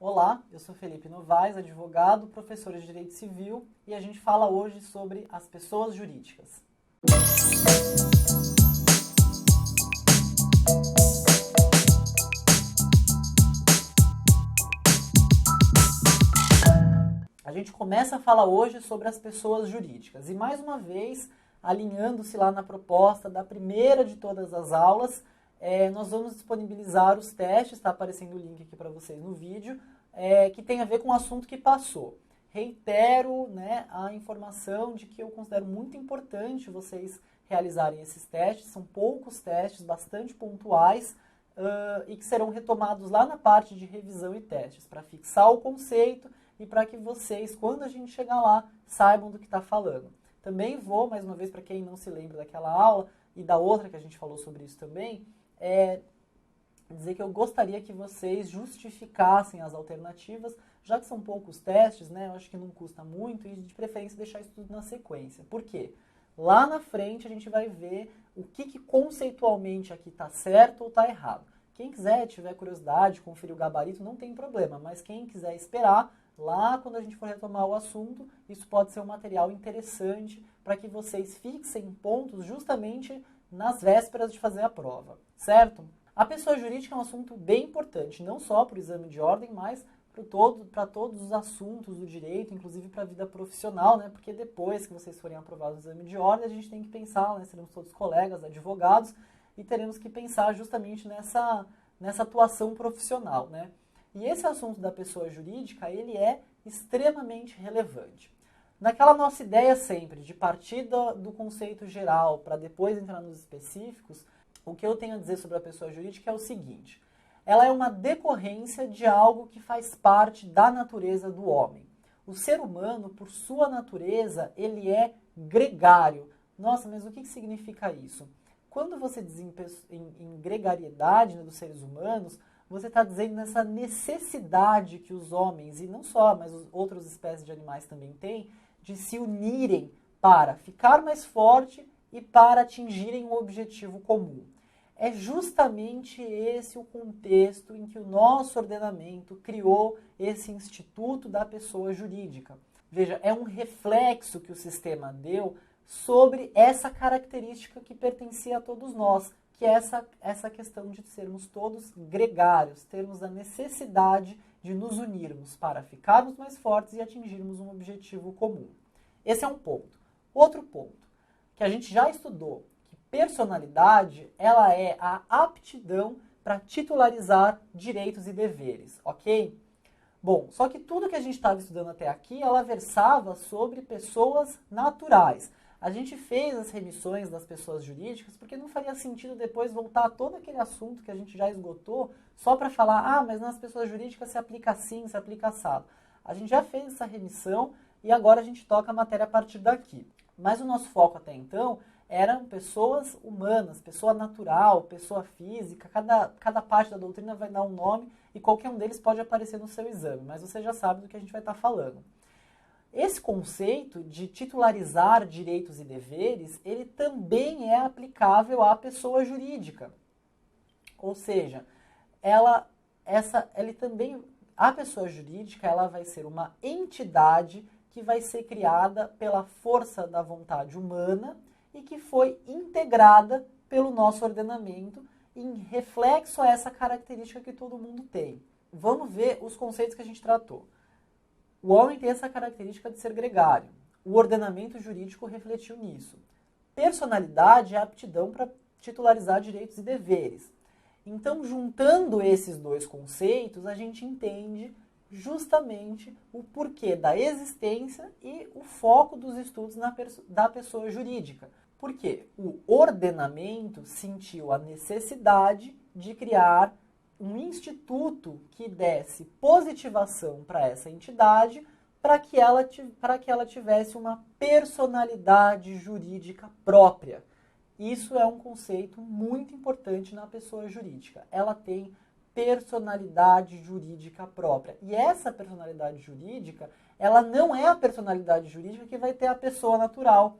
Olá, eu sou Felipe Novaes, advogado, professor de Direito Civil, e a gente fala hoje sobre as pessoas jurídicas. A gente começa a falar hoje sobre as pessoas jurídicas, e mais uma vez, alinhando-se lá na proposta da primeira de todas as aulas, nós vamos disponibilizar os testes, está aparecendo o link aqui para vocês no vídeo, que tem a ver com o assunto que passou. Reitero, a informação de que eu considero muito importante vocês realizarem esses testes, são poucos testes, bastante pontuais, e que serão retomados lá na parte de revisão e testes, para fixar o conceito e para que vocês, quando a gente chegar lá, saibam do que está falando. Também vou, mais uma vez, para quem não se lembra daquela aula e da outra que a gente falou sobre isso também, dizer que eu gostaria que vocês justificassem as alternativas, já que são poucos testes, eu acho que não custa muito e de preferência deixar isso tudo na sequência. Por quê? Lá na frente a gente vai ver o que conceitualmente aqui está certo ou está errado. Quem quiser, tiver curiosidade, conferir o gabarito, não tem problema, mas quem quiser esperar, lá quando a gente for retomar o assunto, isso pode ser um material interessante para que vocês fixem pontos justamente nas vésperas de fazer a prova, certo? A pessoa jurídica é um assunto bem importante, não só para o exame de ordem, mas para todos os assuntos do direito, inclusive para a vida profissional, porque depois que vocês forem aprovados no exame de ordem, a gente tem que pensar, seremos todos colegas, advogados, e teremos que pensar justamente nessa atuação profissional, E esse assunto da pessoa jurídica, ele é extremamente relevante. Naquela nossa ideia sempre de partir do conceito geral para depois entrar nos específicos, o que eu tenho a dizer sobre a pessoa jurídica é o seguinte: ela é uma decorrência de algo que faz parte da natureza do homem. O ser humano, por sua natureza, ele é gregário. Nossa, mas o que significa isso? Quando você diz em gregariedade dos seres humanos, você está dizendo nessa necessidade que os homens, e não só, mas outras espécies de animais também têm, de se unirem para ficar mais forte e para atingirem um objetivo comum. É justamente esse o contexto em que o nosso ordenamento criou esse instituto da pessoa jurídica. Veja, é um reflexo que o sistema deu sobre essa característica que pertencia a todos nós, que é essa questão de sermos todos gregários, termos a necessidade de nos unirmos para ficarmos mais fortes e atingirmos um objetivo comum. Esse é um ponto. Outro ponto, que a gente já estudou, que personalidade, ela é a aptidão para titularizar direitos e deveres, ok? Bom, só que tudo que a gente estava estudando até aqui, ela versava sobre pessoas naturais. A gente fez as remissões das pessoas jurídicas porque não faria sentido depois voltar a todo aquele assunto que a gente já esgotou só para falar, mas nas pessoas jurídicas se aplica assim, se aplica assado. A gente já fez essa remissão e agora a gente toca a matéria a partir daqui. Mas o nosso foco até então eram pessoas humanas, pessoa natural, pessoa física, cada parte da doutrina vai dar um nome e qualquer um deles pode aparecer no seu exame, mas você já sabe do que a gente vai estar falando. Esse conceito de titularizar direitos e deveres, ele também é aplicável à pessoa jurídica. Ou seja, a pessoa jurídica ela vai ser uma entidade que vai ser criada pela força da vontade humana e que foi integrada pelo nosso ordenamento em reflexo a essa característica que todo mundo tem. Vamos ver os conceitos que a gente tratou. O homem tem essa característica de ser gregário. O ordenamento jurídico refletiu nisso. Personalidade é a aptidão para titularizar direitos e deveres. Então, juntando esses dois conceitos, a gente entende justamente o porquê da existência e o foco dos estudos da pessoa jurídica. Porque o ordenamento sentiu a necessidade de criar um instituto que desse positivação para essa entidade para que ela tivesse uma personalidade jurídica própria. Isso é um conceito muito importante na pessoa jurídica. Ela tem personalidade jurídica própria. E essa personalidade jurídica, ela não é a personalidade jurídica que vai ter a pessoa natural,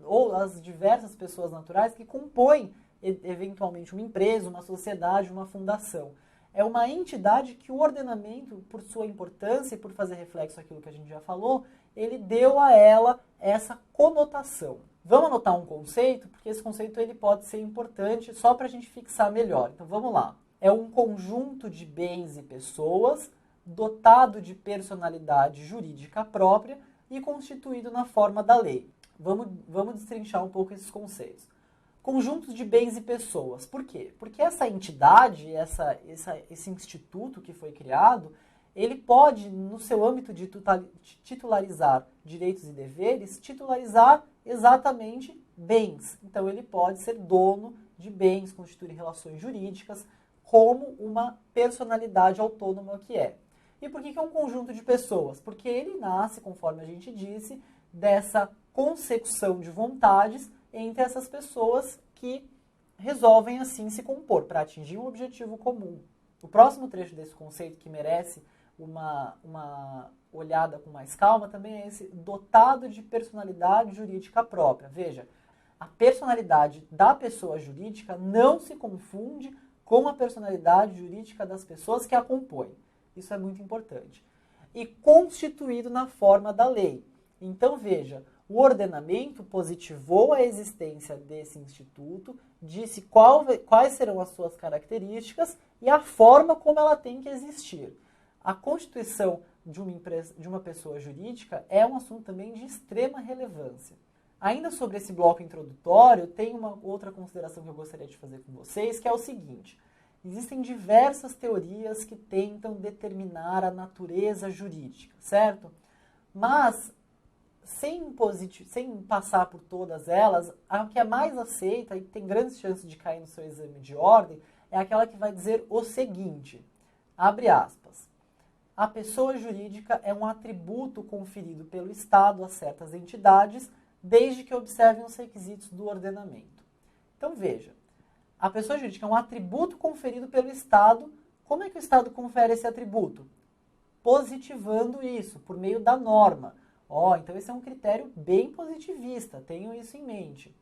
ou as diversas pessoas naturais que compõem eventualmente uma empresa, uma sociedade, uma fundação. é uma entidade que o ordenamento, por sua importância e por fazer reflexo àquilo que a gente já falou, ele deu a ela essa conotação. Vamos anotar um conceito, porque esse conceito ele pode ser importante só para a gente fixar melhor. Então vamos lá. É um conjunto de bens e pessoas dotado de personalidade jurídica própria e constituído na forma da lei. Vamos destrinchar um pouco esses conceitos. Conjuntos de bens e pessoas. Por quê? Porque essa entidade, esse instituto que foi criado, ele pode, no seu âmbito de titularizar direitos e deveres, titularizar exatamente bens. Então, ele pode ser dono de bens, constituir relações jurídicas, como uma personalidade autônoma que é. E por que é um conjunto de pessoas? Porque ele nasce, conforme a gente disse, dessa consecução de vontades entre essas pessoas que resolvem assim se compor para atingir um objetivo comum. O próximo trecho desse conceito que merece uma olhada com mais calma também é esse dotado de personalidade jurídica própria. Veja, a personalidade da pessoa jurídica não se confunde com a personalidade jurídica das pessoas que a compõem. Isso é muito importante. E constituído na forma da lei. Então, veja, o ordenamento positivou a existência desse instituto, disse quais serão as suas características e a forma como ela tem que existir. A constituição de uma pessoa jurídica é um assunto também de extrema relevância. Ainda sobre esse bloco introdutório, tem uma outra consideração que eu gostaria de fazer com vocês, que é o seguinte. Existem diversas teorias que tentam determinar a natureza jurídica, certo? Mas, sem passar por todas elas, a que é mais aceita e que tem grandes chances de cair no seu exame de ordem é aquela que vai dizer o seguinte, abre aspas, a pessoa jurídica é um atributo conferido pelo Estado a certas entidades, desde que observem os requisitos do ordenamento. Então, veja, a pessoa jurídica é um atributo conferido pelo Estado. Como é que o Estado confere esse atributo? Positivando isso, por meio da norma. Então esse é um critério bem positivista, tenham isso em mente.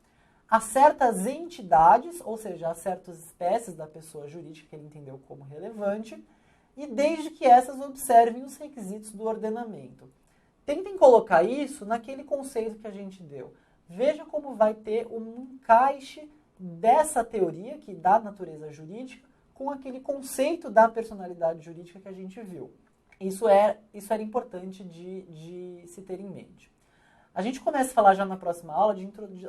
Há certas entidades, ou seja, há certas espécies da pessoa jurídica que ele entendeu como relevante, e desde que essas observem os requisitos do ordenamento. Tentem colocar isso naquele conceito que a gente deu. Veja como vai ter um encaixe dessa teoria, que dá natureza jurídica, com aquele conceito da personalidade jurídica que a gente viu. Isso era importante de se ter em mente. A gente começa a falar já na próxima aula,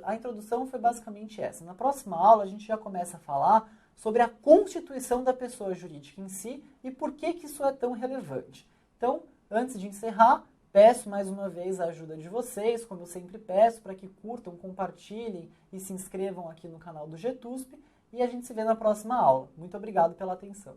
a introdução foi basicamente essa. Na próxima aula a gente já começa a falar sobre a constituição da pessoa jurídica em si e por que isso é tão relevante. Então, antes de encerrar, peço mais uma vez a ajuda de vocês, como eu sempre peço, para que curtam, compartilhem e se inscrevam aqui no canal do GTUSP. E a gente se vê na próxima aula. Muito obrigado pela atenção.